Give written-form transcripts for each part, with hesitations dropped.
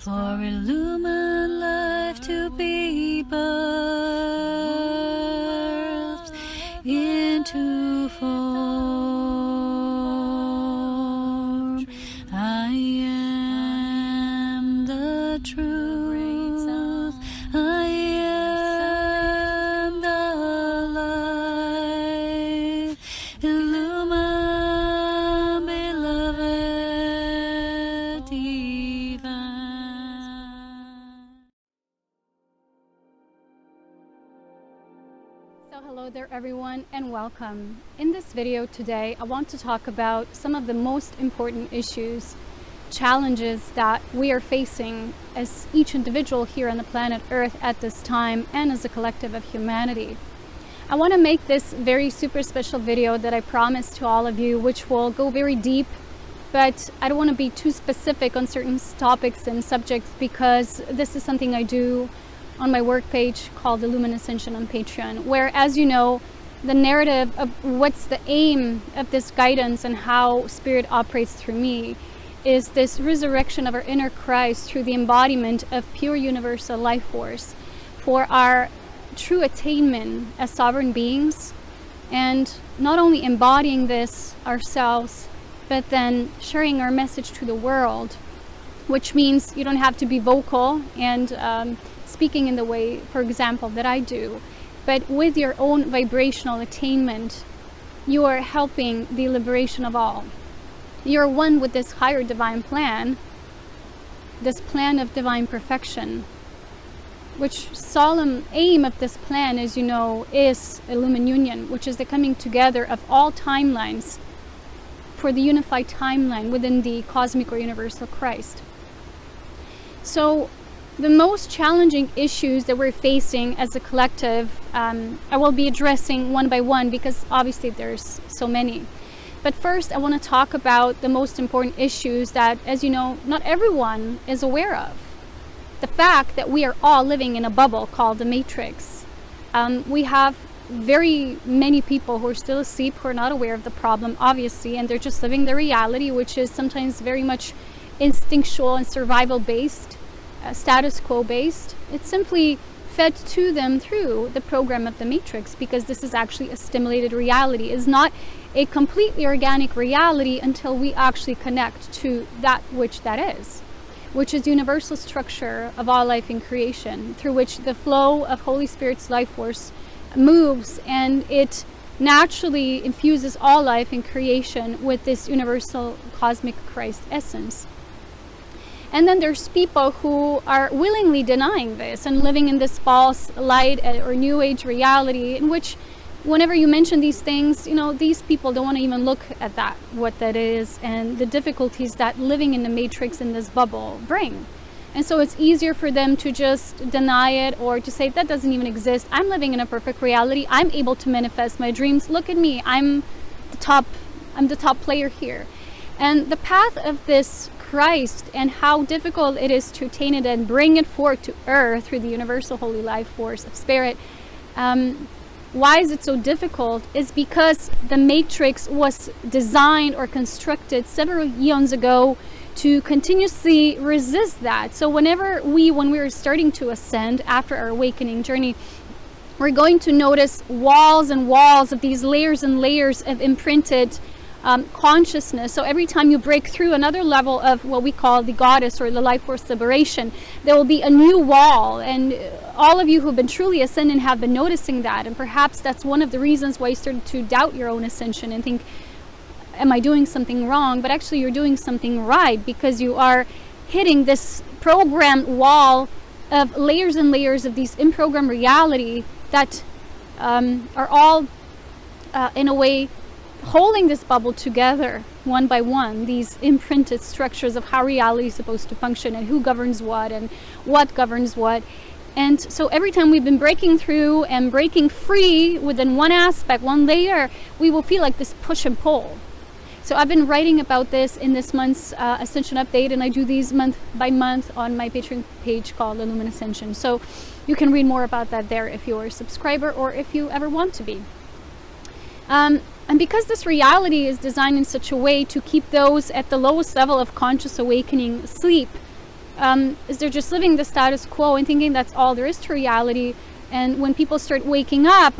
for illumined life to be birthed into form. I am the truth, I am the light, illumine, beloved divine. So hello there everyone and welcome. In this video today I want to talk about some of the most important issues, challenges that we are facing as each individual here on the planet Earth at this time and as a collective of humanity. I want to make this very super special video that I promised to all of you, which will go very deep, but I don't want to be too specific on certain topics and subjects because this is something I do on my work page called the Ascension on Patreon, where, as you know, the narrative of what's the aim of this guidance and how Spirit operates through me is this resurrection of our inner Christ through the embodiment of pure universal life force for our true attainment as sovereign beings, and not only embodying this ourselves, but then sharing our message to the world, which means you don't have to be vocal and speaking in the way, for example, that I do, but with your own vibrational attainment, you are helping the liberation of all. You're one with this higher divine plan, this plan of divine perfection, which solemn aim of this plan, as you know, is Illumin Union, which is the coming together of all timelines for the unified timeline within the cosmic or universal Christ. So the most challenging issues that we're facing as a collective, I will be addressing one by one because obviously there's so many. But first I want to talk about the most important issues that, as you know, not everyone is aware of. The fact that we are all living in a bubble called the Matrix. We have very many people who are still asleep, who are not aware of the problem, obviously, and they're just living their reality, which is sometimes very much instinctual and survival based, status quo based. It's simply fed to them through the program of the Matrix, because this is actually a stimulated reality. It's not a completely organic reality until we actually connect to that which that is, which is the universal structure of all life in creation, through which the flow of Holy Spirit's life force moves, and it naturally infuses all life in creation with this universal cosmic Christ essence. And then there's people who are willingly denying this and living in this false light or new age reality, in which whenever you mention these things, you know, these people don't want to even look at that, what that is, and the difficulties that living in the Matrix in this bubble bring. And so it's easier for them to just deny it or to say that doesn't even exist. I'm living in a perfect reality. I'm able to manifest my dreams. Look at me. I'm the top player here. And the path of this Christ and how difficult it is to attain it and bring it forth to earth through the universal holy life force of Spirit. Why is it so difficult? Is because the Matrix was designed or constructed several eons ago to continuously resist that. So when we're starting to ascend after our awakening journey, we're going to notice walls and walls of these layers and layers of imprinted consciousness. So every time you break through another level of what we call the goddess or the life force liberation, there will be a new wall. And all of you who've been truly ascending have been noticing that. And perhaps that's one of the reasons why you started to doubt your own ascension and think, am I doing something wrong? But actually you're doing something right, because you are hitting this programmed wall of layers and layers of these in-program reality that are all in a way holding this bubble together one by one, these imprinted structures of how reality is supposed to function and who governs what and what governs what. And so every time we've been breaking through and breaking free within one aspect, one layer, we will feel like this push and pull. So I've been writing about this in this month's Ascension update, and I do these month by month on my Patreon page called the Ascension. So you can read more about that there if you're a subscriber or if you ever want to be. And because this reality is designed in such a way to keep those at the lowest level of conscious awakening asleep, is they're just living the status quo and thinking that's all there is to reality. And when people start waking up,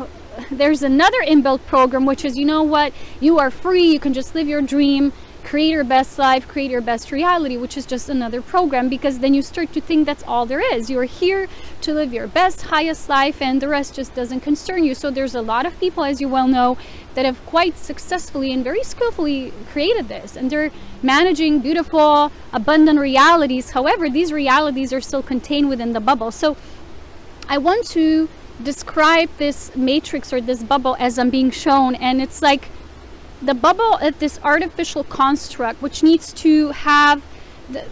there's another inbuilt program, which is, you know what, you are free, you can just live your dream, create your best life, create your best reality, which is just another program, because then you start to think that's all there is. You're here to live your best, highest life, and the rest just doesn't concern you. So there's a lot of people, as you well know, that have quite successfully and very skillfully created this, and they're managing beautiful, abundant realities. However, these realities are still contained within the bubble. So I want to describe this matrix or this bubble as I'm being shown, and it's like the bubble of this artificial construct, which needs to have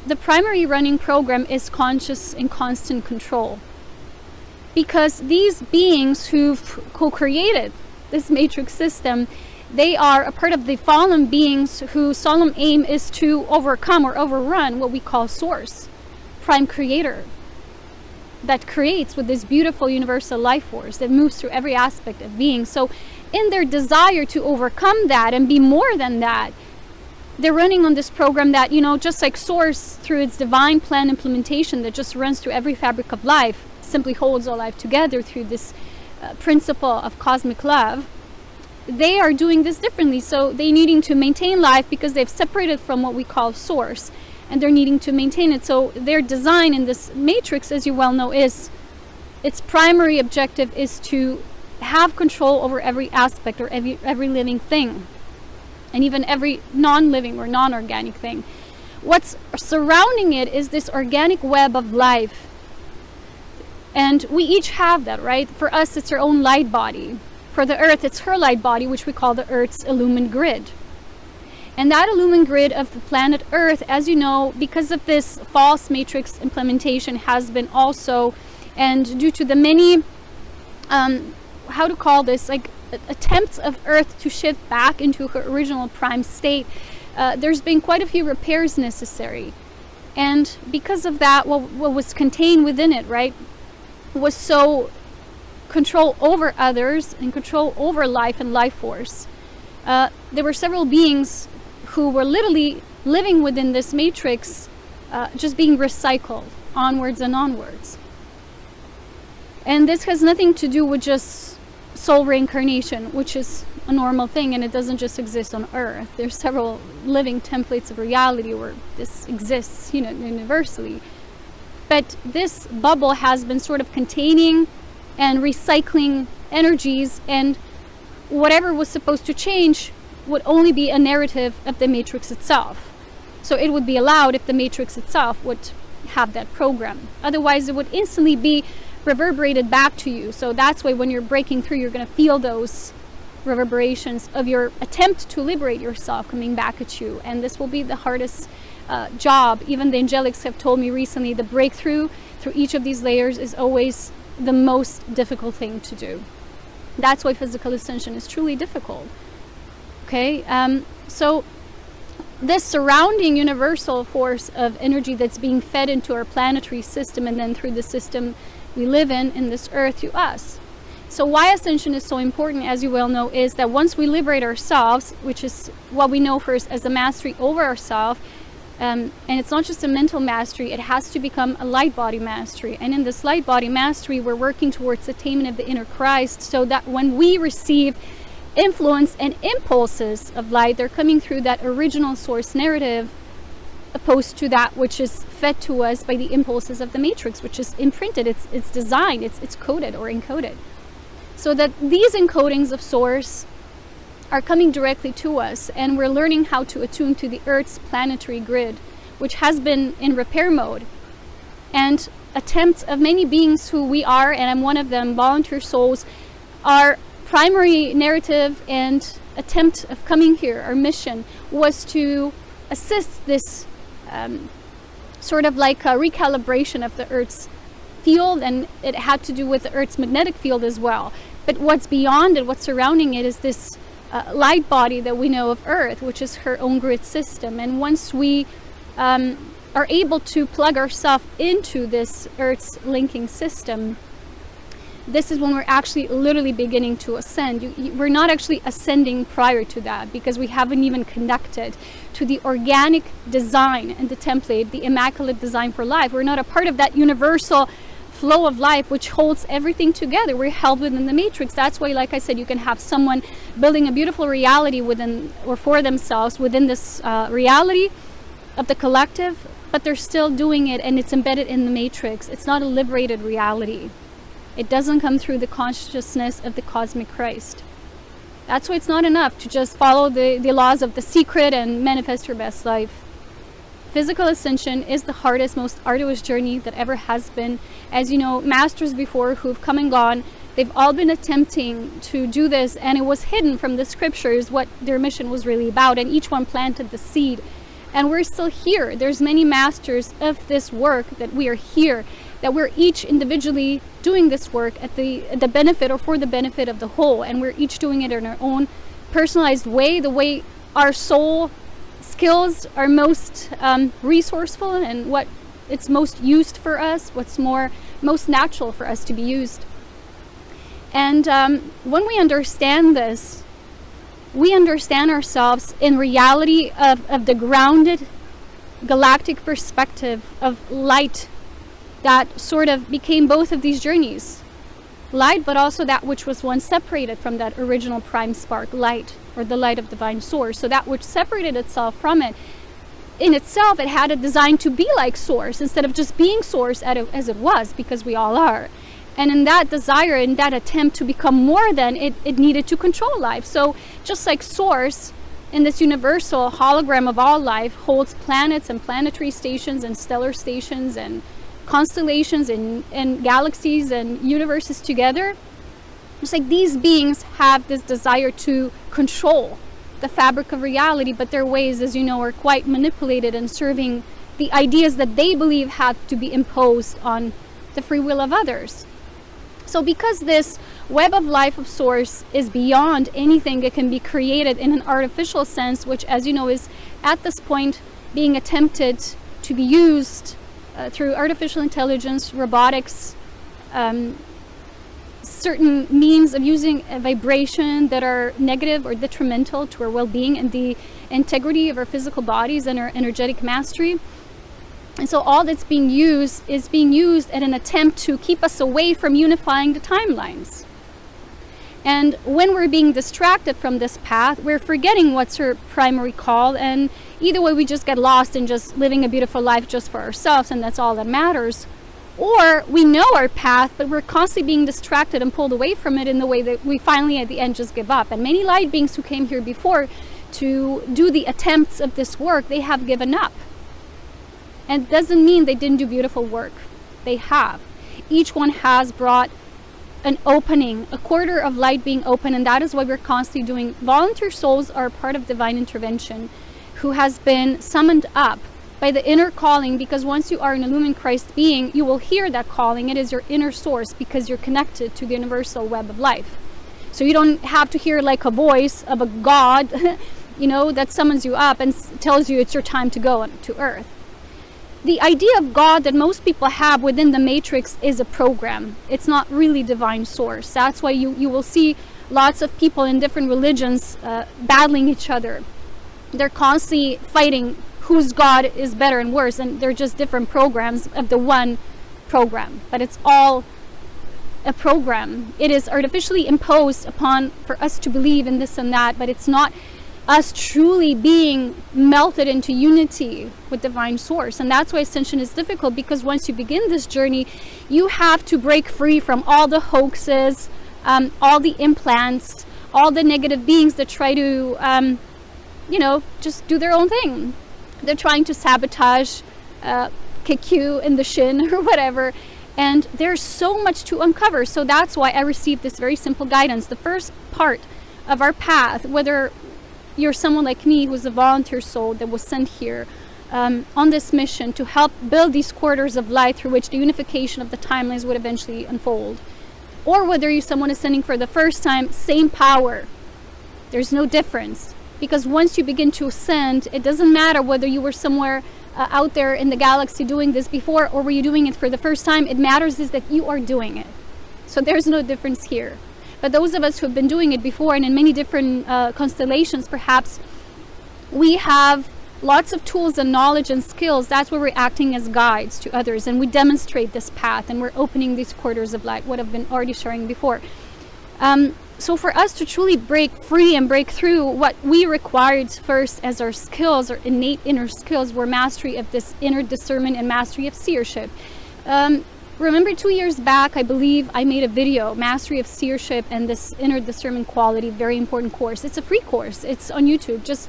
the primary running program is conscious and constant control, because these beings who've co-created this matrix system, they are a part of the fallen beings whose solemn aim is to overcome or overrun what we call source, prime creator, that creates with this beautiful universal life force that moves through every aspect of being. So in their desire to overcome that and be more than that, they're running on this program that, you know, just like source through its divine plan implementation that just runs through every fabric of life, simply holds all life together through this principle of cosmic love. They are doing this differently. So they're needing to maintain life because they've separated from what we call source, and they're needing to maintain it. So their design in this matrix, as you well know, is its primary objective is to have control over every aspect or every living thing, and even every non-living or non-organic thing. What's surrounding it is this organic web of life, and we each have that, right? For us, it's our own light body. For the earth, it's her light body, which we call the earth's illumined grid. And that illumined grid of the planet Earth, as you know, because of this false matrix implementation, has been also, and due to the many, how to call this, like attempts of Earth to shift back into her original prime state, there's been quite a few repairs necessary. And because of that, what was contained within it, right, was so control over others and control over life and life force. There were several beings who were literally living within this matrix, just being recycled onwards and onwards. And this has nothing to do with just soul reincarnation, which is a normal thing, and it doesn't just exist on Earth. There's several living templates of reality where this exists, you know, universally. But this bubble has been sort of containing and recycling energies, and whatever was supposed to change would only be a narrative of the matrix itself. So it would be allowed if the matrix itself would have that program. Otherwise, it would instantly be reverberated back to you. So that's why when you're breaking through, you're going to feel those reverberations of your attempt to liberate yourself coming back at you. And this will be the hardest job. Even the angelics have told me recently, the breakthrough through each of these layers is always the most difficult thing to do. That's why physical ascension is truly difficult. Okay, so this surrounding universal force of energy that's being fed into our planetary system, and then through the system we live in this earth, to us. So why ascension is so important, as you well know, is that once we liberate ourselves, which is what we know first as the mastery over ourselves, and it's not just a mental mastery, it has to become a light body mastery. And in this light body mastery, we're working towards attainment of the inner Christ, so that when we receive influence and impulses of light, they're coming through that original source narrative, opposed to that which is fed to us by the impulses of the matrix, which is imprinted, it's designed, it's coded or encoded. So that these encodings of source are coming directly to us, and we're learning how to attune to the Earth's planetary grid, which has been in repair mode. And attempts of many beings who we are, and I'm one of them, volunteer souls, our primary narrative and attempt of coming here, our mission, was to assist this sort of like a recalibration of the Earth's field, and it had to do with the Earth's magnetic field as well. But what's beyond it, what's surrounding it, is this light body that we know of Earth, which is her own grid system. And once we are able to plug ourselves into this Earth's linking system, this is when we're actually literally beginning to ascend. We're not actually ascending prior to that, because we haven't even connected to the organic design and the template, the immaculate design for life. We're not a part of that universal flow of life which holds everything together. We're held within the matrix. That's why, like I said, you can have someone building a beautiful reality within or for themselves within this reality of the collective, but they're still doing it and it's embedded in the matrix. It's not a liberated reality. It doesn't come through the consciousness of the cosmic Christ. That's why it's not enough to just follow the laws of the secret and manifest your best life. Physical ascension is the hardest, most arduous journey that ever has been. As you know, masters before who've come and gone, they've all been attempting to do this, and it was hidden from the scriptures what their mission was really about, and each one planted the seed. And we're still here. There's many masters of this work that we are here, that we're each individually doing this work at the benefit or for the benefit of the whole, and we're each doing it in our own personalized way, the way our soul skills are most resourceful and what it's most used for us, what's most natural for us to be used. And when we understand this, we understand ourselves in reality of the grounded galactic perspective of light that sort of became both of these journeys. Light, but also that which was once separated from that original prime spark light, or the light of divine source. So that which separated itself from it, in itself, it had a design to be like source instead of just being source as it was, because we all are. And in that desire, in that attempt to become more than, it needed to control life. So just like source in this universal hologram of all life holds planets and planetary stations and stellar stations and constellations and galaxies and universes together, it's like these beings have this desire to control the fabric of reality, but their ways, as you know, are quite manipulated and serving the ideas that they believe have to be imposed on the free will of others. So because this web of life of source is beyond anything that can be created in an artificial sense, which, as you know, is at this point being attempted to be used through artificial intelligence, robotics, certain means of using a vibration that are negative or detrimental to our well-being and the integrity of our physical bodies and our energetic mastery. And so all that's being used is being used at an attempt to keep us away from unifying the timelines. And when we're being distracted from this path, we're forgetting what's our primary call, and either way we just get lost in just living a beautiful life just for ourselves, and that's all that matters. Or we know our path, but we're constantly being distracted and pulled away from it in the way that we finally at the end just give up. And many light beings who came here before to do the attempts of this work, they have given up. And it doesn't mean they didn't do beautiful work. They have. Each one has brought an opening, a quarter of light being open, and that is why we're constantly doing. Volunteer souls are part of divine intervention who has been summoned up by the inner calling, because once you are an illumined Christ being, you will hear that calling. It is your inner source because you're connected to the universal web of life. So you don't have to hear like a voice of a God, you know, that summons you up and tells you it's your time to go to earth. The idea of God that most people have within the matrix is a program. It's not really divine source. That's why you will see lots of people in different religions battling each other. They're constantly fighting whose God is better and worse, and they're just different programs of the one program. But it's all a program. It is artificially imposed upon for us to believe in this and that, but it's not us truly being melted into unity with divine source. And that's why ascension is difficult, because once you begin this journey, you have to break free from all the hoaxes, all the implants, all the negative beings that try to just do their own thing. They're trying to sabotage, kick you in the shin or whatever, and there's so much to uncover. So that's why I received this very simple guidance. The first part of our path, whether you're someone like me who's a volunteer soul that was sent here on this mission to help build these quarters of light through which the unification of the timelines would eventually unfold, or whether you're someone ascending for the first time, same power. There's no difference, because once you begin to ascend, it doesn't matter whether you were somewhere out there in the galaxy doing this before or were you doing it for the first time. It matters is that you are doing it. So there's no difference here. But those of us who have been doing it before and in many different constellations, perhaps we have lots of tools and knowledge and skills. That's where we're acting as guides to others, and we demonstrate this path, and we're opening these quarters of light, what I've been already sharing before. So for us to truly break free and break through, what we required first as our skills, our innate inner skills, were mastery of this inner discernment and mastery of seership. Remember 2 years back, I believe I made a video, Mastery of Seership and this Inner Discernment Quality, very important course. It's a free course. It's on YouTube. Just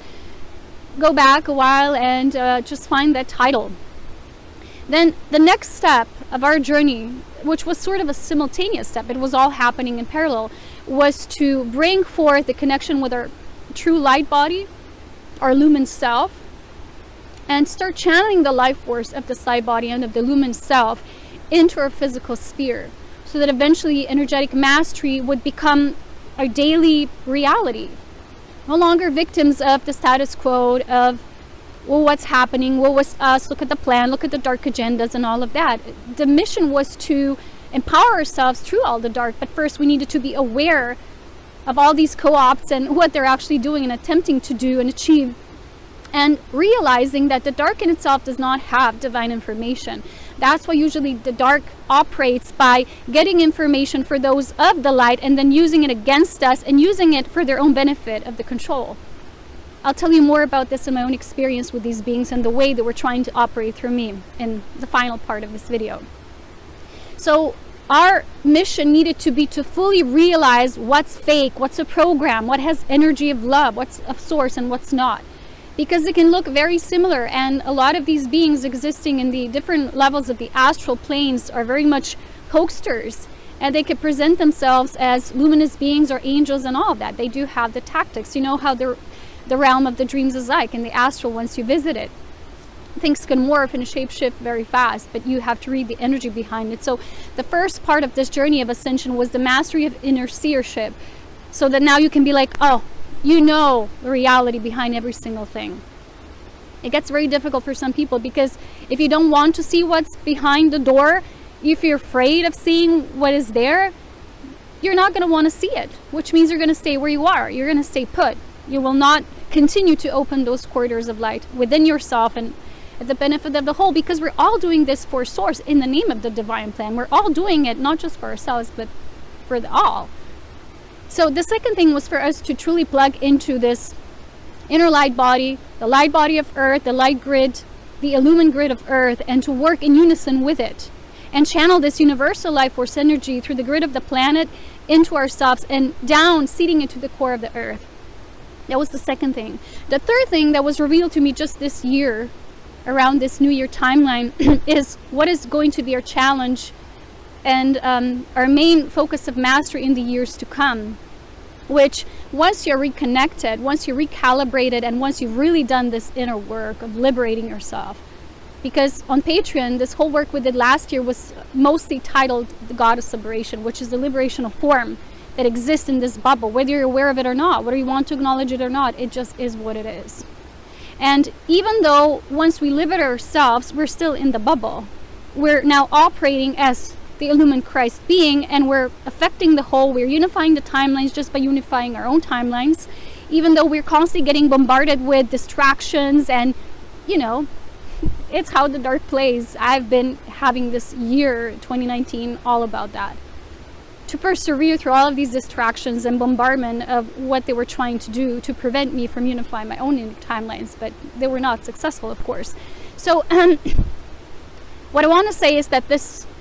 go back a while and just find that title. Then the next step of our journey, which was sort of a simultaneous step, it was all happening in parallel, was to bring forth the connection with our true light body, our lumen self, and start channeling the life force of this light body and of the lumen self into our physical sphere, so that eventually energetic mastery would become our daily reality. No longer victims of the status quo of, well, what's happening, what was us, look at the plan, look at the dark agendas and all of that. The mission was to empower ourselves through all the dark, but first we needed to be aware of all these co-ops and what they're actually doing and attempting to do and achieve, and realizing that the dark in itself does not have divine information. That's why usually the dark operates by getting information for those of the light and then using it against us and using it for their own benefit of the control. I'll tell you more about this in my own experience with these beings and the way that we're trying to operate through me in the final part of this video. So our mission needed to be to fully realize what's fake, what's a program, what has energy of love, what's of source and what's not. Because it can look very similar, and a lot of these beings existing in the different levels of the astral planes are very much hoaxsters, and they could present themselves as luminous beings or angels and all of that. They do have the tactics. You know how the realm of the dreams is like in the astral. Once you visit it, things can morph and shapeshift very fast, but you have to read the energy behind it. So the first part of this journey of ascension was the mastery of inner seership, so that now you can be like, oh, you know the reality behind every single thing. It gets very difficult for some people, because if you don't want to see what's behind the door, if you're afraid of seeing what is there, you're not going to want to see it, which means you're going to stay where you are. You're going to stay put. You will not continue to open those corridors of light within yourself and at the benefit of the whole, because we're all doing this for source in the name of the divine plan. We're all doing it not just for ourselves, but for the all. So the second thing was for us to truly plug into this inner light body, the light body of Earth, the light grid, the illumined grid of Earth, and to work in unison with it and channel this universal life force energy through the grid of the planet into ourselves and down, seeding it to the core of the Earth. That was the second thing. The third thing that was revealed to me just this year, around this New Year timeline, is what is going to be our challenge and our main focus of mastery in the years to come, which once you're reconnected, once you're recalibrated, and once you've really done this inner work of liberating yourself, because on Patreon, this whole work we did last year was mostly titled The Goddess Liberation, which is the liberation of form that exists in this bubble, whether you're aware of it or not, whether you want to acknowledge it or not, it just is what it is. And even though once we liberate ourselves, we're still in the bubble, we're now operating as the illumined Christ being, and we're affecting the whole. We're unifying the timelines just by unifying our own timelines, even though we're constantly getting bombarded with distractions, and you know, it's how the dark plays. I've been having this year 2019 all about that, to persevere through all of these distractions and bombardment of what they were trying to do to prevent me from unifying my own timelines, but they were not successful, of course. So what I want to say is that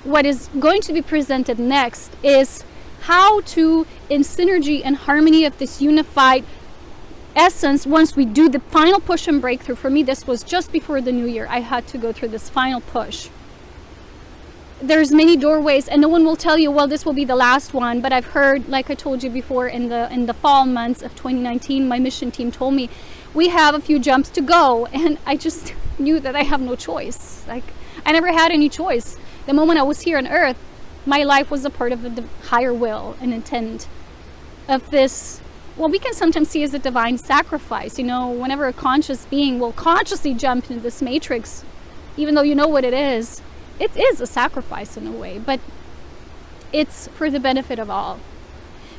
what is going to be presented next is how to, in synergy and harmony of this unified essence, once we do the final push and breakthrough. For me, this was just before the new year. I had to go through this final push. There's many doorways, and no one will tell you, well, this will be the last one. But I've heard, like I told you before, in the fall months of 2019, my mission team told me we have a few jumps to go, and I just knew that I have no choice. Like, I never had any choice. The moment I was here on Earth, my life was a part of the higher will and intent of this, what we can sometimes see as a divine sacrifice. You know, whenever a conscious being will consciously jump into this matrix, even though you know what it is a sacrifice in a way. But it's for the benefit of all.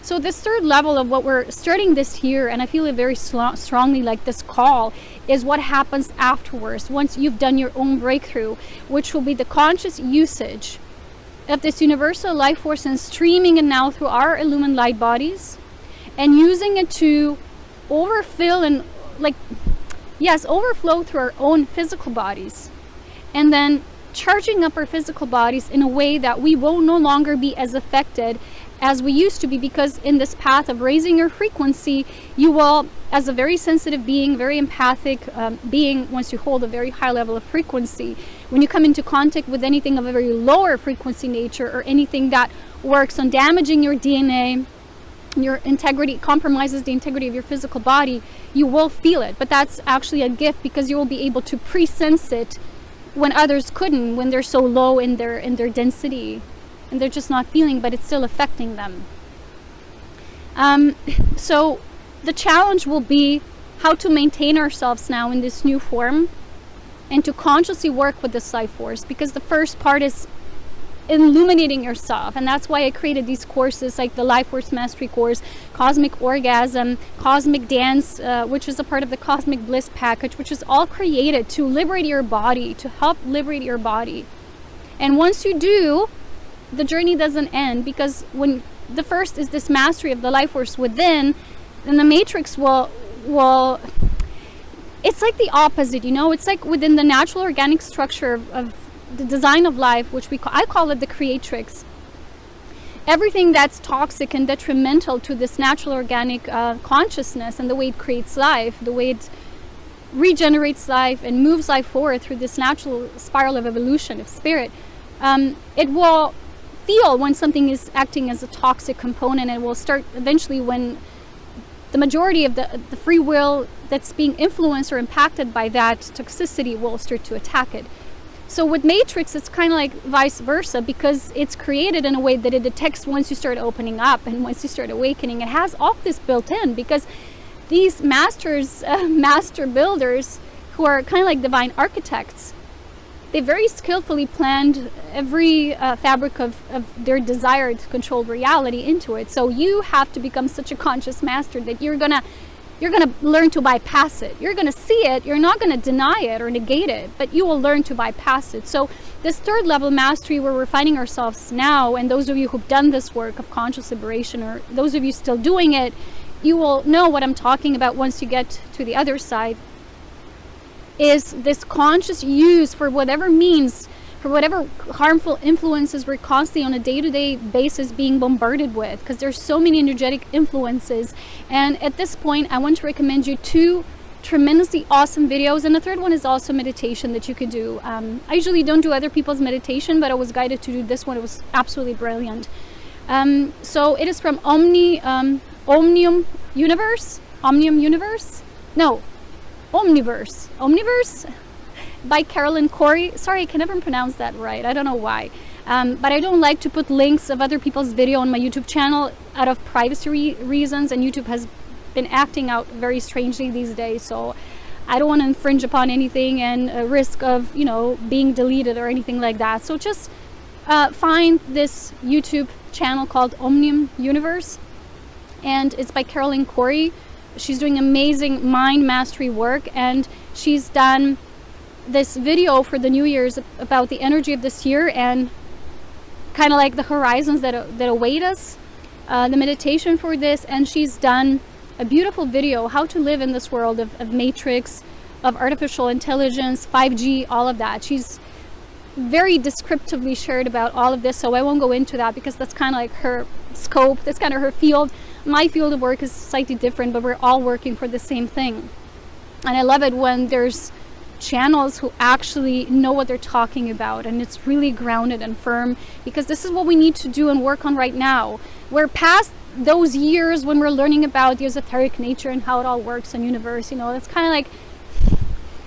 So this third level of what we're starting this year, and I feel it very strongly like this call, is what happens afterwards, once you've done your own breakthrough, which will be the conscious usage of this universal life force and streaming it now through our illumined light bodies, and using it to overfill and overflow through our own physical bodies, and then charging up our physical bodies in a way that we will no longer be as affected as we used to be, because in this path of raising your frequency, you will, as a very sensitive being, very empathic being, once you hold a very high level of frequency, when you come into contact with anything of a very lower frequency nature, or anything that works on damaging your DNA, your integrity, compromises the integrity of your physical body, you will feel it. But that's actually a gift, because you will be able to pre-sense it when others couldn't, when they're so low in their density, and they're just not feeling, but it's still affecting them. So the challenge will be how to maintain ourselves now in this new form, and to consciously work with this life force, because the first part is illuminating yourself, and that's why I created these courses like the Life Force Mastery course, Cosmic Orgasm, Cosmic Dance, which is a part of the Cosmic Bliss package, which is all created to liberate your body, to help liberate your body. And once you do, the journey doesn't end, because when the first is this mastery of the life force within, then the matrix will it's like the opposite, you know. It's like within the natural organic structure of the design of life, which I call it the creatrix. Everything that's toxic and detrimental to this natural organic consciousness, and the way it creates life, the way it regenerates life and moves life forward through this natural spiral of evolution of spirit, it will feel when something is acting as a toxic component. It will start eventually when the majority of the free will that's being influenced or impacted by that toxicity will start to attack it. So with Matrix, it's kind of like vice versa, because it's created in a way that it detects once you start opening up and once you start awakening. It has all this built in, because these masters, master builders, who are kind of like divine architects, they very skillfully planned every fabric of their desire to control reality into it. So you have to become such a conscious master that you're gonna learn to bypass it. You're gonna see it, you're not gonna deny it or negate it, but you will learn to bypass it. So this third level mastery, where we're finding ourselves now, and those of you who've done this work of conscious liberation, or those of you still doing it, you will know what I'm talking about once you get to the other side, is this conscious use for whatever means, for whatever harmful influences we're constantly on a day-to-day basis being bombarded with, because there's so many energetic influences. And at this point, I want to recommend you 2 tremendously awesome videos, and the third one is also meditation that you could do. I usually don't do other people's meditation, but I was guided to do this one. It was absolutely brilliant. So it is from Omnium Universe by Carolyn Corey. Sorry, I can never pronounce that right. I don't know why. But I don't like to put links of other people's video on my YouTube channel out of privacy reasons, and YouTube has been acting out very strangely these days, so I don't want to infringe upon anything and risk of, you know, being deleted or anything like that. So just find this YouTube channel called Omnium Universe, and it's by Carolyn Corey. She's doing amazing mind mastery work, and she's done this video for the New Year's about the energy of this year and kind of like the horizons that await us, the meditation for this. And she's done a beautiful video how to live in this world of matrix, of artificial intelligence, 5G, all of that. She's very descriptively shared about all of this, so I won't go into that because that's kind of like her scope, that's kind of her field. My field of work is slightly different, but we're all working for the same thing. And I love it when there's channels who actually know what they're talking about, and it's really grounded and firm, because this is what we need to do and work on right now. We're past those years when we're learning about the esoteric nature and how it all works in universe. You know, it's kind of like,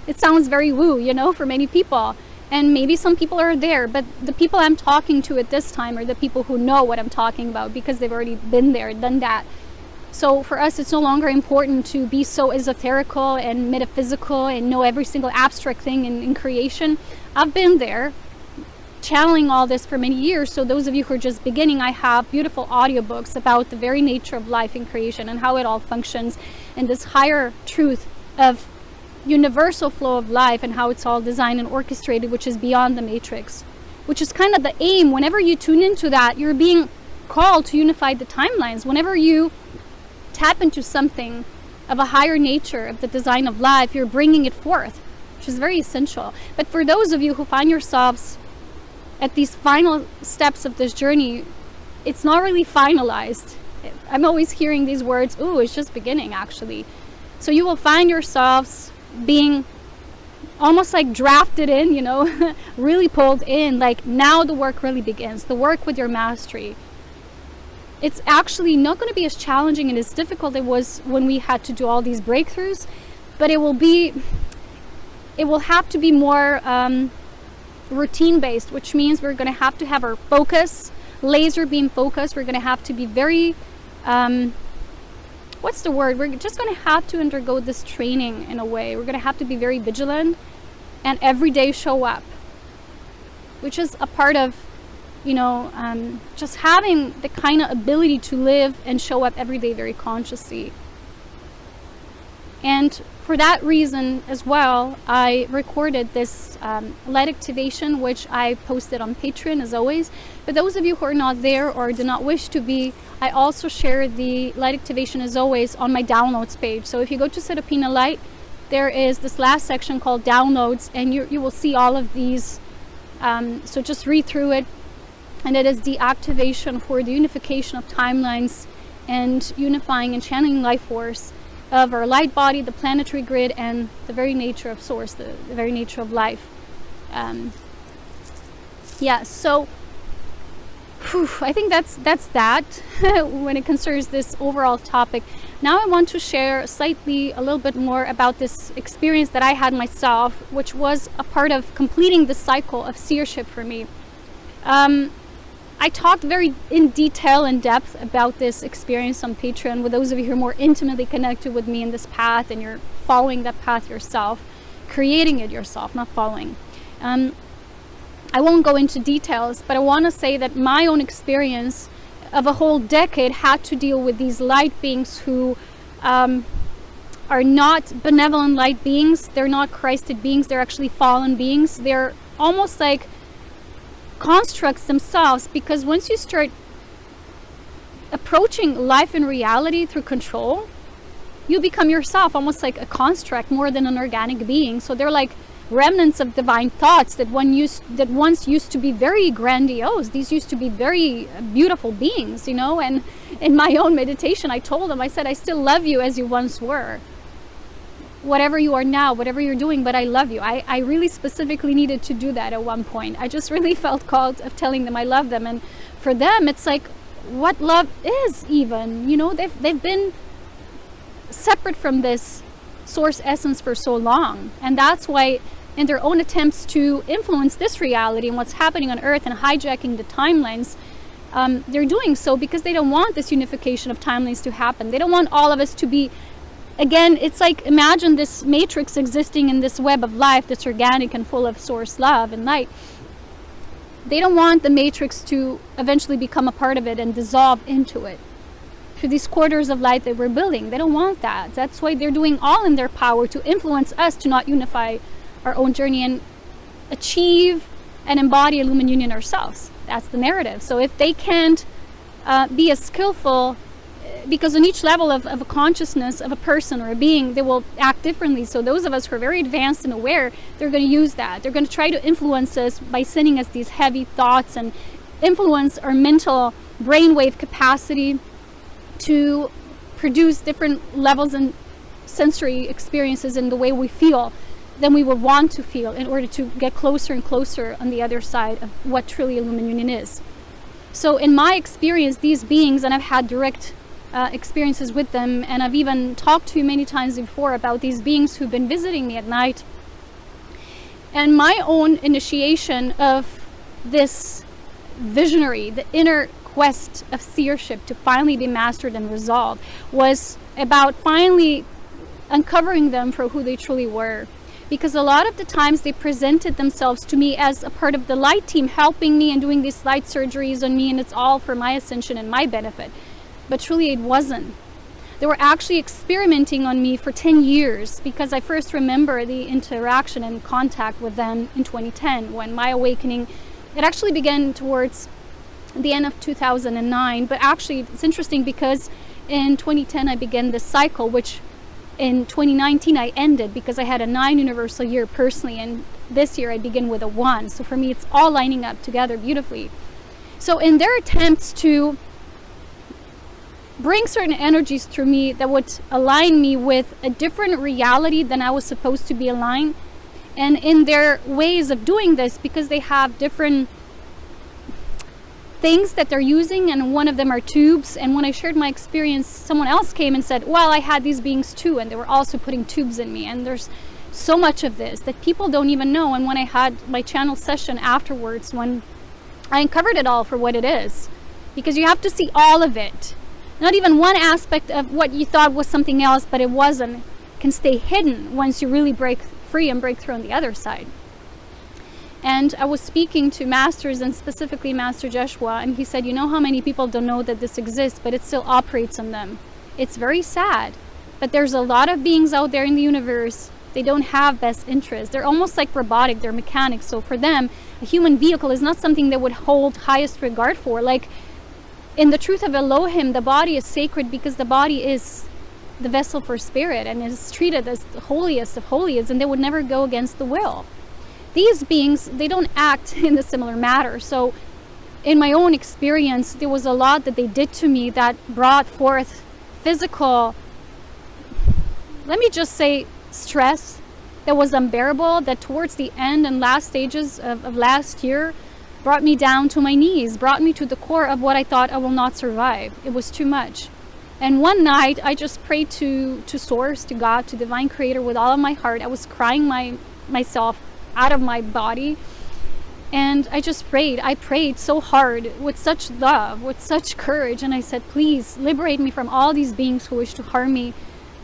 it sounds very woo, you know, for many people. And maybe some people are there, but the people I'm talking to at this time are the people who know what I'm talking about, because they've already been there, done that. So for us, it's no longer important to be so esoterical and metaphysical and know every single abstract thing in creation. I've been there. channeling all this for many years. So those of you who are just beginning, I have beautiful audiobooks about the very nature of life and creation and how it all functions, and this higher truth of universal flow of life and how it's all designed and orchestrated, which is beyond the matrix, which is kind of the aim. Whenever you tune into that, you're being called to unify the timelines. Whenever you tap into something of a higher nature of the design of life, you're bringing it forth, which is very essential. But for those of you who find yourselves at these final steps of this journey, it's not really finalized. I'm always hearing these words, "Ooh, it's just beginning," actually. So you will find yourselves being almost like drafted in, you know, really pulled in, like now the work really begins, the work with your mastery. It's actually not going to be as challenging and as difficult as it was when we had to do all these breakthroughs, but it will have to be more routine based, which means we're going to have our focus, laser beam focus. We're going to have to be very, what's the word? We're just going to have to undergo this training in a way. We're going to have to be very vigilant and every day show up, which is a part of, you know, just having the kind of ability to live and show up every day very consciously. And for that reason as well, I recorded this light activation, which I posted on Patreon as always. But those of you who are not there or do not wish to be, I also share the light activation as always on my downloads page. So if you go to Serapina Light, there is this last section called downloads, and you will see all of these. So just read through it. And it is the activation for the unification of timelines and unifying and channeling life force of our light body, the planetary grid, and the very nature of source, the very nature of life. Yeah, so I think that's that when it concerns this overall topic. Now I want to share slightly a little bit more about this experience that I had myself, which was a part of completing the cycle of seership for me. I talked very in detail, in depth about this experience on Patreon with those of you who are more intimately connected with me in this path and you're following that path yourself, creating it yourself, not following. I won't go into details, but I want to say that my own experience of a whole decade had to deal with these light beings who are not benevolent light beings. They're not Christed beings. They're actually fallen beings. They're almost like constructs themselves, because once you start approaching life and reality through control, you become yourself almost like a construct more than an organic being. So they're like remnants of divine thoughts that once used to be very grandiose. These used to be very beautiful beings, you know. And in my own meditation, I told them, I said, I still love you as you once were, whatever you are now, whatever you're doing, but I love you. I really specifically needed to do that at one point. I just really felt called of telling them I love them. And for them, it's like, what love is even, you know, they've been separate from this source essence for so long. And that's why in their own attempts to influence this reality and what's happening on Earth and hijacking the timelines, they're doing so because they don't want this unification of timelines to happen. They don't want all of us to be, again, it's like, imagine this matrix existing in this web of life that's organic and full of source love and light. They don't want the matrix to eventually become a part of it and dissolve into it through these quarters of light that we're building. They don't want that. That's why they're doing all in their power to influence us to not unify our own journey and achieve and embody a lumen union ourselves. That's the narrative. So if they can't be as skillful, because on each level of a consciousness of a person or a being, they will act differently. So those of us who are very advanced and aware, they're going to use that. They're going to try to influence us by sending us these heavy thoughts and influence our mental brainwave capacity to produce different levels and sensory experiences in the way we feel than we would want to feel in order to get closer and closer on the other side of what truly a lumen union is. So in my experience, these beings, and I've had direct experiences with them, and I've even talked to you many times before about these beings who've been visiting me at night, and my own initiation of this visionary, the inner quest of seership to finally be mastered and resolved, was about finally uncovering them for who they truly were. because a lot of the times they presented themselves to me as a part of the light team, helping me and doing these light surgeries on me, and it's all for my ascension and my benefit. But truly it wasn't. They were actually experimenting on me for 10 years, because I first remember the interaction and contact with them in 2010, when my awakening, it actually began towards the end of 2009. But actually it's interesting, because in 2010 I began this cycle, which in 2019 I ended, because I had a 9 universal year personally, and this year I begin with a 1. So for me it's all lining up together beautifully. So in their attempts to bring certain energies through me that would align me with a different reality than I was supposed to be aligned, and in their ways of doing this, because they have different things that they're using, and one of them are tubes. And when I shared my experience, someone else came and said, well, I had these beings too, and they were also putting tubes in me. And there's so much of this that people don't even know. And when I had my channel session afterwards, when I uncovered it all for what it is, because you have to see all of it, not even one aspect of what you thought was something else but it wasn't, can stay hidden once you really break free and break through on the other side. And I was speaking to masters, and specifically Master Joshua, and he said, you know how many people don't know that this exists, but it still operates on them. It's very sad, but there's a lot of beings out there in the universe. They don't have best interest. They're almost like robotic, they're mechanics. So for them, a human vehicle is not something they would hold highest regard for. Like in the truth of Elohim, the body is sacred, because the body is the vessel for spirit and is treated as the holiest of holiest, and they would never go against the will. These beings, they don't act in a similar matter. So in my own experience, there was a lot that they did to me that brought forth physical, let me just say, stress that was unbearable, that towards the end and last stages of last year brought me down to my knees, brought me to the core of what I thought I will not survive. It was too much. And one night I just prayed to Source, to God, to Divine Creator with all of my heart. I was crying myself out of my body, and I just prayed. I prayed so hard, with such love, with such courage, and I said, please liberate me from all these beings who wish to harm me.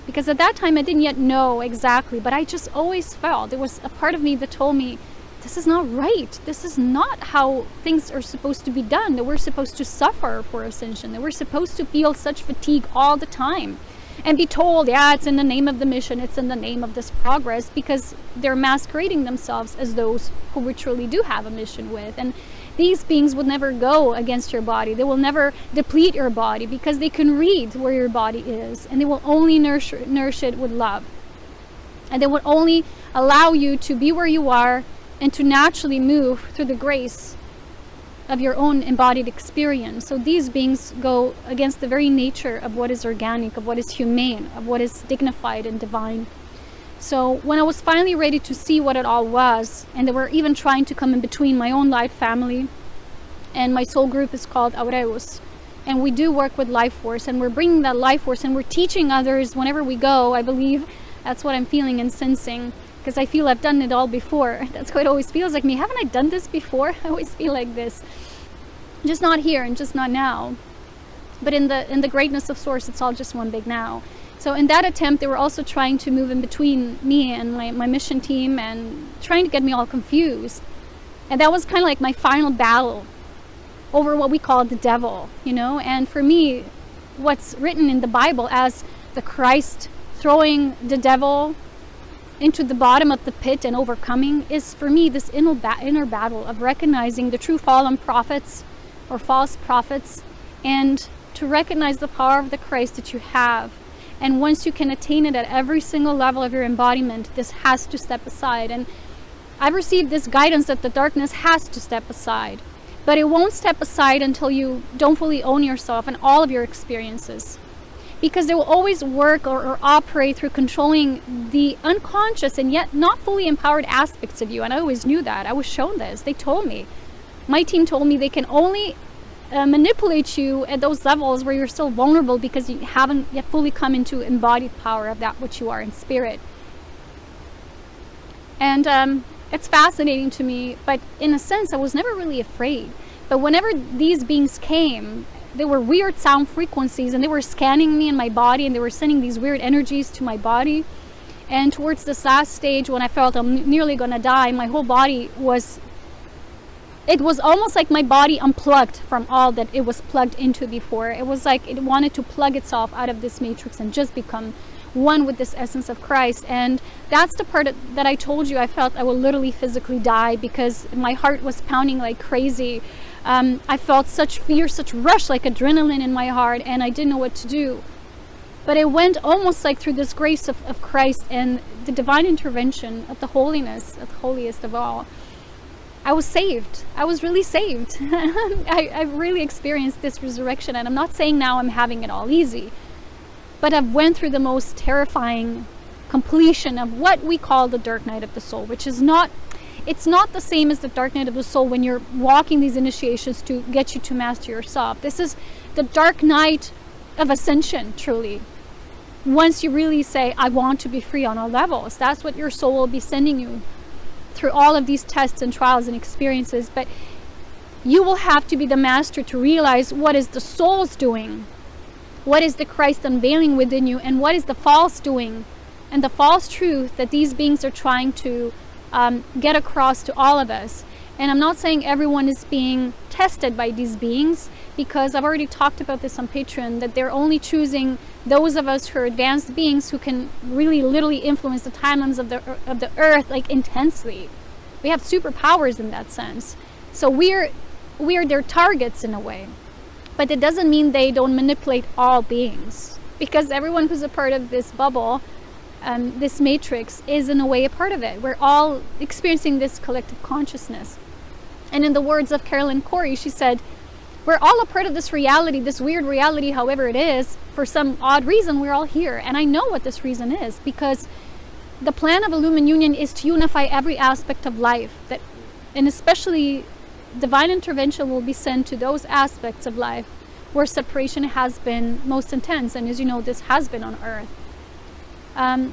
Because at that time I didn't yet know exactly, but I just always felt there was a part of me that told me, this is not right. This is not how things are supposed to be done. That we're supposed to suffer for ascension. That we're supposed to feel such fatigue all the time and be told, yeah, it's in the name of the mission, it's in the name of this progress, because they're masquerading themselves as those who we truly do have a mission with. And these beings would never go against your body. They will never deplete your body, because they can read where your body is, and they will only nourish it with love. And they will only allow you to be where you are and to naturally move through the grace of your own embodied experience. So these beings go against the very nature of what is organic, of what is humane, of what is dignified and divine. So when I was finally ready to see what it all was, and they were even trying to come in between my own light family, and my soul group is called Aurea, and we do work with life force, and we're bringing that life force, and we're teaching others whenever we go. I believe that's what I'm feeling and sensing, because I feel I've done it all before. That's how it always feels like me. Haven't I done this before? I always feel like this. Just not here and just not now. But in the greatness of Source, it's all just one big now. So in that attempt, they were also trying to move in between me and my mission team, and trying to get me all confused. And that was kind of like my final battle over what we call the devil, you know? And for me, what's written in the Bible as the Christ throwing the devil into the bottom of the pit and overcoming is, for me, this inner battle of recognizing the true fallen prophets or false prophets, and to recognize the power of the Christ that you have. And once you can attain it at every single level of your embodiment, this has to step aside. And I've received this guidance that the darkness has to step aside, but it won't step aside until you don't fully own yourself and all of your experiences. Because they will always work or operate through controlling the unconscious and yet not fully empowered aspects of you. And I always knew that. I was shown this. They told me. My team told me they can only manipulate you at those levels where you're still vulnerable, because you haven't yet fully come into embodied power of that which you are in spirit. And it's fascinating to me, but in a sense I was never really afraid. But whenever these beings came, they were weird sound frequencies, and they were scanning me and my body, and they were sending these weird energies to my body. And towards this last stage, when I felt I'm nearly gonna die, my whole body was, it was almost like my body unplugged from all that it was plugged into before. It was like it wanted to plug itself out of this matrix and just become one with this essence of Christ. And that's the part that I told you I felt I will literally physically die, because my heart was pounding like crazy. I felt such fear, such rush, like adrenaline in my heart, and I didn't know what to do. But it went almost like through this grace of Christ and the divine intervention of the holiness, of the holiest of all. I was saved. I was really saved. I've really experienced this resurrection, and I'm not saying now I'm having it all easy, but I've went through the most terrifying completion of what we call the dark night of the soul, which is not, it's not the same as the dark night of the soul when you're walking these initiations to get you to master yourself. This is the dark night of ascension, truly. Once you really say, I want to be free on all levels, that's what your soul will be sending you through all of these tests and trials and experiences. But you will have to be the master to realize what is the soul's doing, what is the Christ unveiling within you, and what is the false doing, and the false truth that these beings are trying to get across to all of us. And I'm not saying everyone is being tested by these beings, because I've already talked about this on Patreon, that they're only choosing those of us who are advanced beings who can really literally influence the timelines of the earth like intensely. We have superpowers in that sense. So we're their targets in a way. But it doesn't mean they don't manipulate all beings, because everyone who's a part of this bubble, this matrix, is in a way a part of it. We're all experiencing this collective consciousness. And in the words of Carolyn Corey, she said, we're all a part of this reality, this weird reality, however it is. For some odd reason, we're all here. And I know what this reason is, because the plan of Illumined Union is to unify every aspect of life, and especially divine intervention will be sent to those aspects of life where separation has been most intense. And as you know, this has been on earth.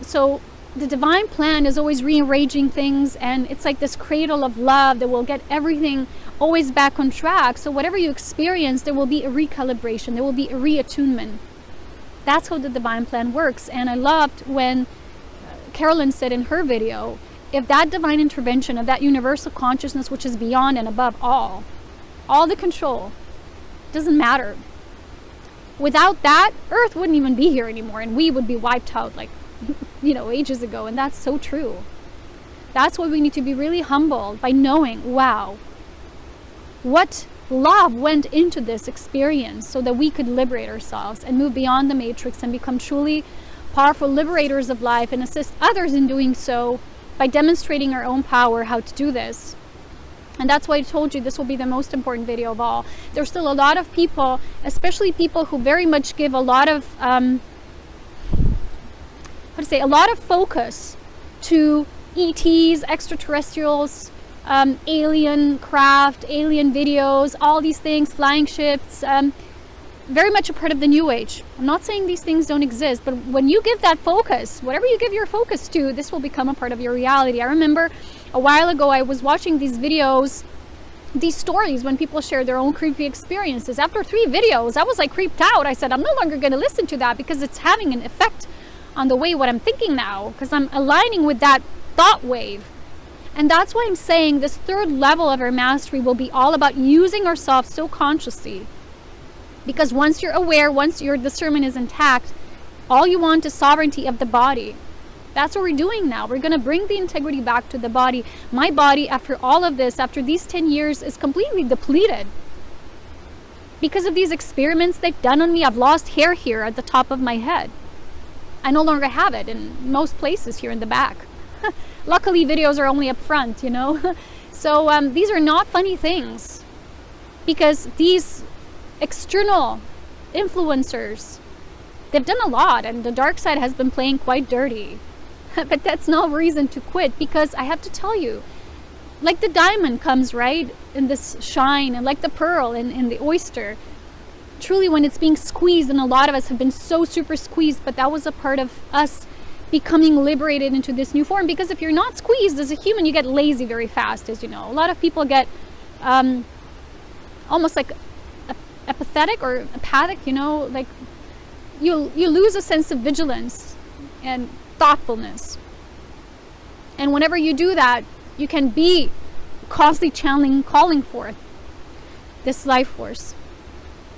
So the divine plan is always rearranging things, and it's like this cradle of love that will get everything always back on track. So whatever you experience, there will be a recalibration, there will be a reattunement. That's how the divine plan works. And I loved when Carolyn said in her video, if that divine intervention of that universal consciousness, which is beyond and above all the control, doesn't matter. Without that, Earth wouldn't even be here anymore, and we would be wiped out like, ages ago. And that's so true. That's why we need to be really humbled by knowing, wow, what love went into this experience so that we could liberate ourselves and move beyond the matrix and become truly powerful liberators of life, and assist others in doing so by demonstrating our own power how to do this. And that's why I told you this will be the most important video of all. There's still a lot of people, especially people who very much give a lot of a lot of focus to ETs, extraterrestrials, alien craft, alien videos, all these things, flying ships, very much a part of the New Age. I'm not saying these things don't exist, but when you give that focus, whatever you give your focus to, this will become a part of your reality. I remember a while ago I was watching these videos, these stories when people share their own creepy experiences. After 3 videos, I was like creeped out. I said, I'm no longer going to listen to that, because it's having an effect on the way what I'm thinking now, because I'm aligning with that thought wave. And that's why I'm saying this third level of our mastery will be all about using ourselves so consciously. Because once you're aware, once your discernment is intact, all you want is sovereignty of the body. That's what we're doing now. We're going to bring the integrity back to the body. My body, after all of this, after these 10 years, is completely depleted. Because of these experiments they've done on me, I've lost hair here at the top of my head. I no longer have it in most places here in the back. Luckily, videos are only up front, So these are not funny things. Because these external influencers, they've done a lot, and the dark side has been playing quite dirty. But that's no reason to quit, because I have to tell you, like the diamond comes, right, in this shine, and like the pearl in the oyster, truly when it's being squeezed, and a lot of us have been so super squeezed, but that was a part of us becoming liberated into this new form. Because if you're not squeezed as a human, you get lazy very fast, as you know. A lot of people get almost like apathetic or apathic, like you lose a sense of vigilance and thoughtfulness. And whenever you do that, you can be constantly channeling, calling forth this life force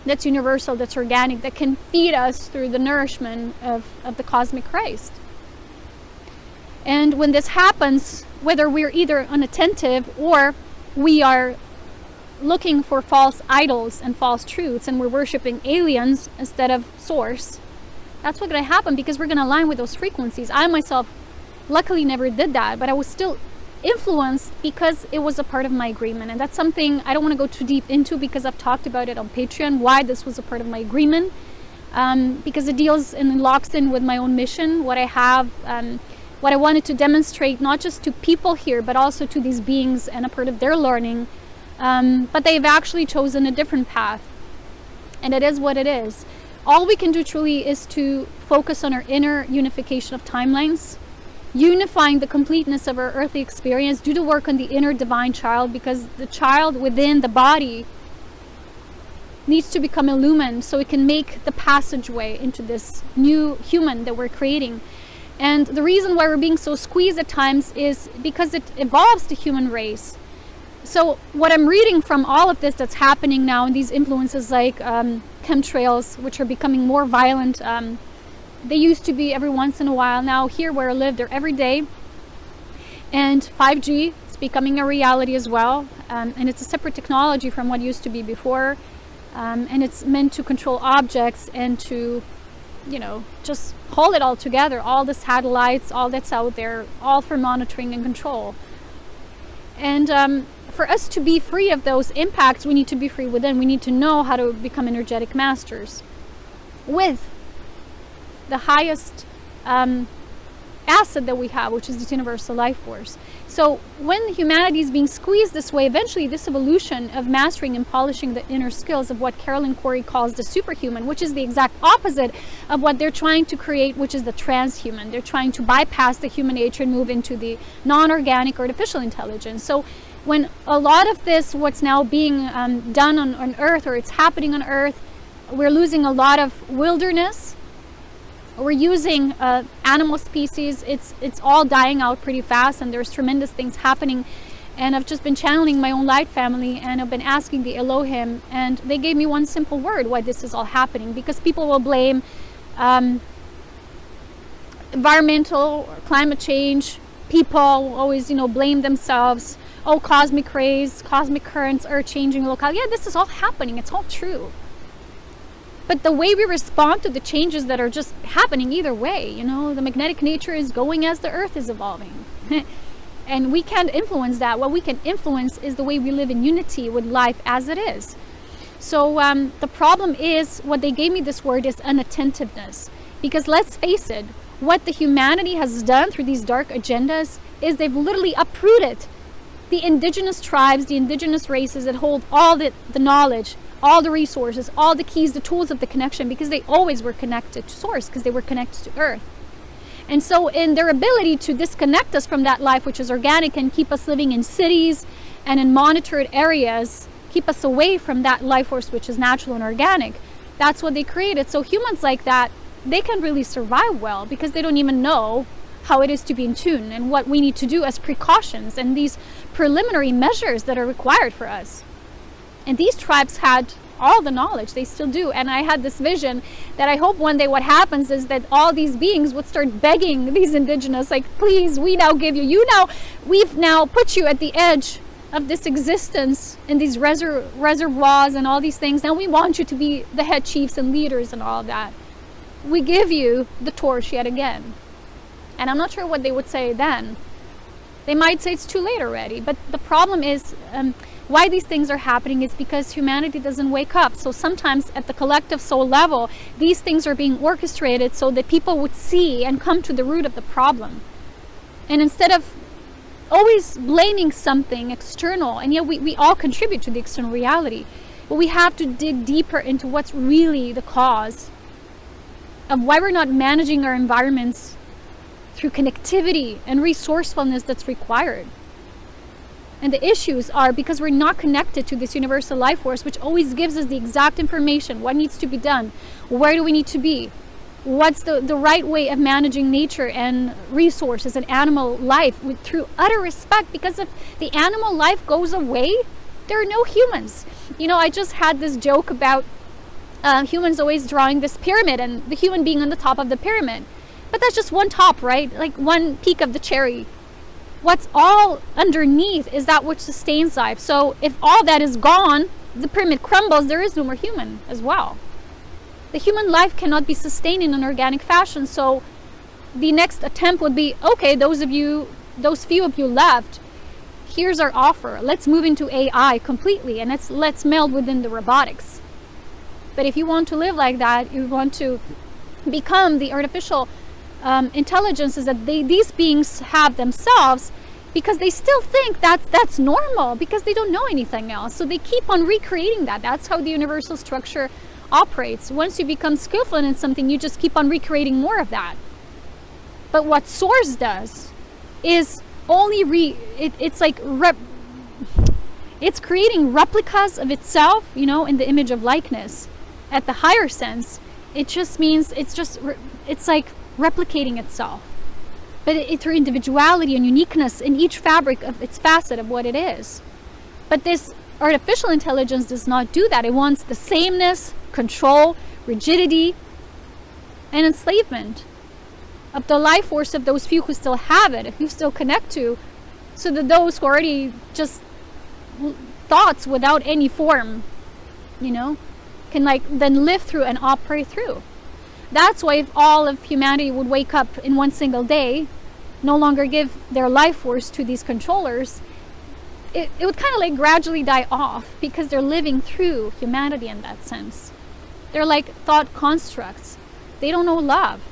that's universal, that's organic, that can feed us through the nourishment of the cosmic Christ. And when this happens, whether we're either unattentive or we are looking for false idols and false truths, and we're worshiping aliens instead of source, that's what's going to happen, because we're going to align with those frequencies. I myself luckily never did that, but I was still influenced because it was a part of my agreement. And that's something I don't want to go too deep into, because I've talked about it on Patreon, why this was a part of my agreement, because it deals and locks in with my own mission, what I have, what I wanted to demonstrate, not just to people here, but also to these beings and a part of their learning. But they've actually chosen a different path, and it is what it is. All we can do truly is to focus on our inner unification of timelines, unifying the completeness of our earthly experience, do the work on the inner divine child, because the child within the body needs to become illumined so it can make the passageway into this new human that we're creating. And the reason why we're being so squeezed at times is because it evolves the human race. So what I'm reading from all of this that's happening now, and these influences like chemtrails, which are becoming more violent, they used to be every once in a while. Now here where I live, they're every day. And 5G, it's becoming a reality as well. And it's a separate technology from what used to be before. And it's meant to control objects and to, just hold it all together. All the satellites, all that's out there, all for monitoring and control. And for us to be free of those impacts, we need to be free within. We need to know how to become energetic masters with the highest asset that we have, which is this universal life force. So when humanity is being squeezed this way, eventually this evolution of mastering and polishing the inner skills of what Carolyn Corey calls the superhuman, which is the exact opposite of what they're trying to create, which is the transhuman. They're trying to bypass the human nature and move into the non-organic artificial intelligence. So when a lot of this, what's now being done on Earth, or it's happening on Earth, we're losing a lot of wilderness. We're using animal species. It's all dying out pretty fast, and there's tremendous things happening. And I've just been channeling my own light family, and I've been asking the Elohim, and they gave me one simple word why this is all happening. Because people will blame environmental or climate change. People will always, blame themselves. Oh, cosmic rays, cosmic currents, earth changing locale. Yeah, this is all happening. It's all true. But the way we respond to the changes that are just happening either way, the magnetic nature is going as the earth is evolving. And we can't influence that. What we can influence is the way we live in unity with life as it is. So the problem is, what they gave me this word is unattentiveness. Because let's face it, what the humanity has done through these dark agendas is they've literally uprooted the indigenous tribes, the indigenous races that hold all the knowledge, all the resources, all the keys, the tools of the connection, because they always were connected to source, because they were connected to earth. And so in their ability to disconnect us from that life which is organic and keep us living in cities and in monitored areas, keep us away from that life force which is natural and organic, that's what they created. So humans like that, they can really survive well, because they don't even know how it is to be in tune and what we need to do as precautions and these preliminary measures that are required for us. And these tribes had all the knowledge. They still do. And I had this vision that I hope one day what happens is that all these beings would start begging these indigenous, like, please, we now give we've now put you at the edge of this existence in these reservoirs and all these things. Now we want you to be the head chiefs and leaders and all of that. We give you the torch yet again. And I'm not sure what they would say then. They might say it's too late already. But the problem is, why these things are happening is because humanity doesn't wake up. So sometimes at the collective soul level, these things are being orchestrated so that people would see and come to the root of the problem. And instead of always blaming something external, and yet we all contribute to the external reality, but we have to dig deeper into what's really the cause of why we're not managing our environments through connectivity and resourcefulness that's required. And the issues are because we're not connected to this universal life force, which always gives us the exact information, what needs to be done, where do we need to be. What's the right way of managing nature and resources and animal life through utter respect? Because if the animal life goes away, there are no humans. I just had this joke about humans always drawing this pyramid and the human being on the top of the pyramid. But that's just one top, right? Like one peak of the cherry. What's all underneath is that which sustains life. So if all that is gone, the pyramid crumbles, there is no more human as well. The human life cannot be sustained in an organic fashion. So the next attempt would be, okay, those few of you left, here's our offer. Let's move into AI completely, and let's meld within the robotics. But if you want to live like that, you want to become the artificial intelligences that these beings have themselves, because they still think that's normal, because they don't know anything else. So they keep on recreating that. That's how the universal structure operates. Once you become skillful in something, you just keep on recreating more of that. But what Source does is only it's creating replicas of itself, in the image of likeness. At the higher sense, it just means it's like replicating itself, but through individuality and uniqueness in each fabric of its facet of what it is. But this artificial intelligence does not do that. It wants the sameness, control, rigidity, and enslavement of the life force of those few who still have it, who still connect to, so that those who already just thoughts without any form, can then live through and operate through. That's why if all of humanity would wake up in one single day, no longer give their life force to these controllers, it would kind of gradually die off, because they're living through humanity in that sense. They're like thought constructs. They don't know love.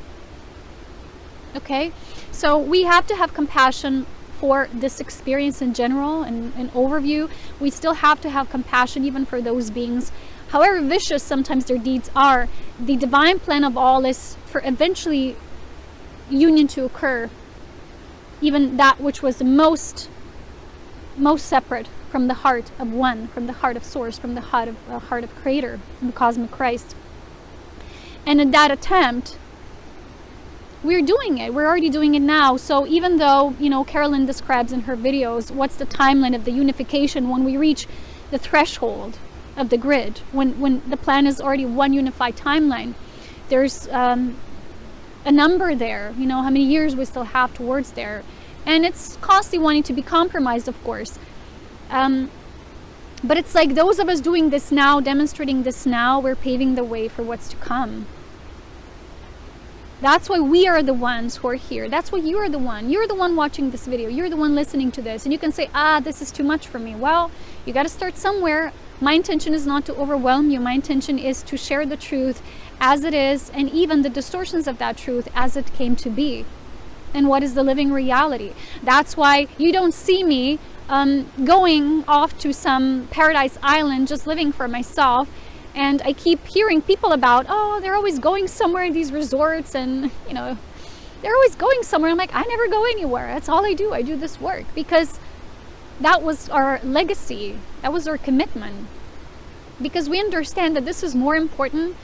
Okay? So we have to have compassion for this experience in general and an overview. We still have to have compassion even for those beings. However vicious sometimes their deeds are, the divine plan of all is for eventually union to occur. Even that which was the most separate from the heart of one, from the heart of Source, from the heart of Creator, from the cosmic Christ. And in that attempt, we're doing it. We're already doing it now. So even though, Carolyn describes in her videos what's the timeline of the unification when we reach the threshold of the grid, when the plan is already one unified timeline, there's a number there, how many years we still have towards there. And it's constantly wanting to be compromised, of course. But it's like those of us doing this now, demonstrating this now, we're paving the way for what's to come. That's why we are the ones who are here. That's why you are the one. You're the one watching this video. You're the one listening to this. And you can say, this is too much for me. Well, you got to start somewhere. My intention is not to overwhelm you. My intention is to share the truth as it is, and even the distortions of that truth as it came to be. And what is the living reality? That's why you don't see me going off to some paradise island just living for myself. And I keep hearing people about, they're always going somewhere in these resorts, and they're always going somewhere. I'm like, I never go anywhere. That's all I do. I do this work because that was our legacy. That was our commitment. Because we understand that this is more important,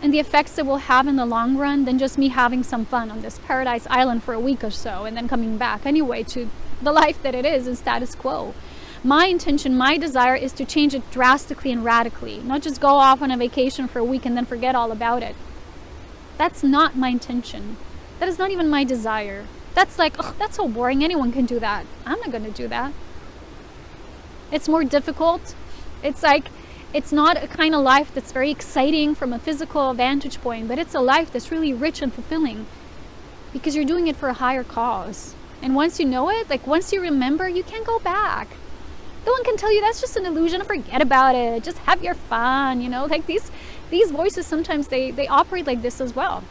and the effects it will have in the long run, than just me having some fun on this paradise island for a week or so and then coming back anyway to the life that it is in status quo. My intention, my desire is to change it drastically and radically, not just go off on a vacation for a week and then forget all about it. That's not my intention. That is not even my desire. That's like, that's so boring. Anyone can do that. I'm not going to do that. It's more difficult. It's like, it's not a kind of life that's very exciting from a physical vantage point, but it's a life that's really rich and fulfilling because you're doing it for a higher cause. And once you know it, once you remember, you can't go back. No one can tell you that's just an illusion. Forget about it. Just have your fun. These voices sometimes they operate like this as well.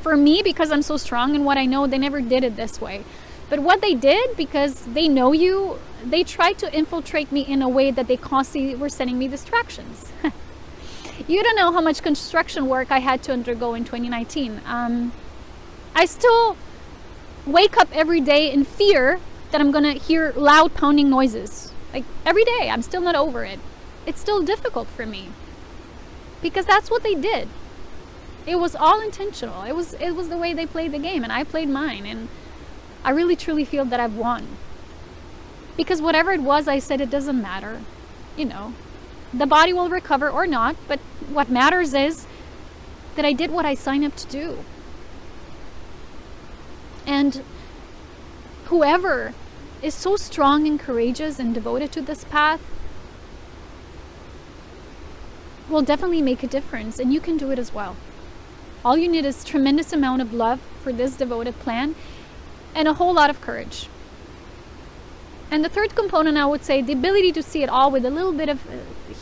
For me, because I'm so strong in what I know, they never did it this way. But what they did, because they know you, they tried to infiltrate me in a way that they constantly were sending me distractions. You don't know how much construction work I had to undergo in 2019. I still wake up every day in fear that I'm gonna hear loud pounding noises. Every day, I'm still not over it. It's still difficult for me. Because that's what they did. It was all intentional. It was the way they played the game, and I played mine, and I really truly feel that I've won. Because whatever it was, I said it doesn't matter. You know, the body will recover or not, but what matters is that I did what I signed up to do. And whoever is so strong and courageous and devoted to this path will definitely make a difference, and you can do it as well. All you need is tremendous amount of love for this devoted plan and a whole lot of courage. And the third component, I would say, the ability to see it all with a little bit of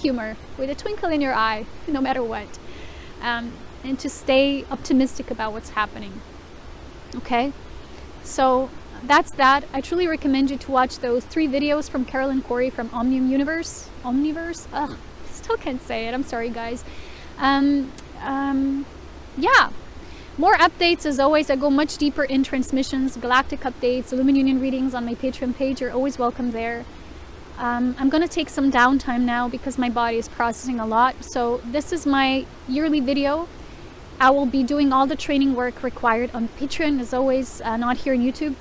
humor, with a twinkle in your eye, no matter what, and to stay optimistic about what's happening. Okay? So that's that. I truly recommend you to watch those 3 videos from Carolyn Corey from Omniverse. Ugh, still can't say it. I'm sorry, guys. Yeah. More updates as always. I go much deeper in transmissions, galactic updates, Lumen Union readings on my Patreon page. You're always welcome there. I'm going to take some downtime now because my body is processing a lot. So this is my yearly video. I will be doing all the training work required on Patreon as always, not here on YouTube.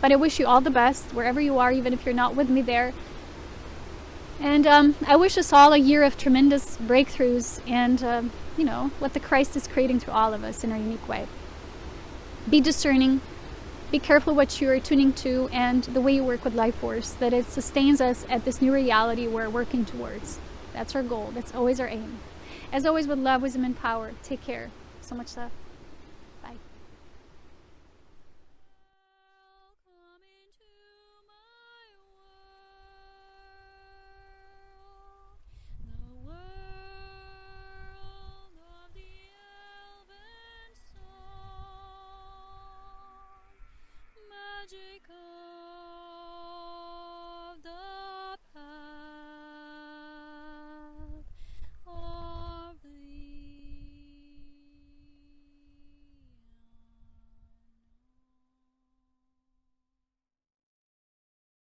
But I wish you all the best wherever you are, even if you're not with me there. And I wish us all a year of tremendous breakthroughs and, you know, what the Christ is creating through all of us in our unique way. Be discerning. Be careful what you are tuning to and the way you work with Life Force, that it sustains us at this new reality we're working towards. That's our goal. That's always our aim. As always, with love, wisdom, and power. Take care. So much love. Bye. Magical.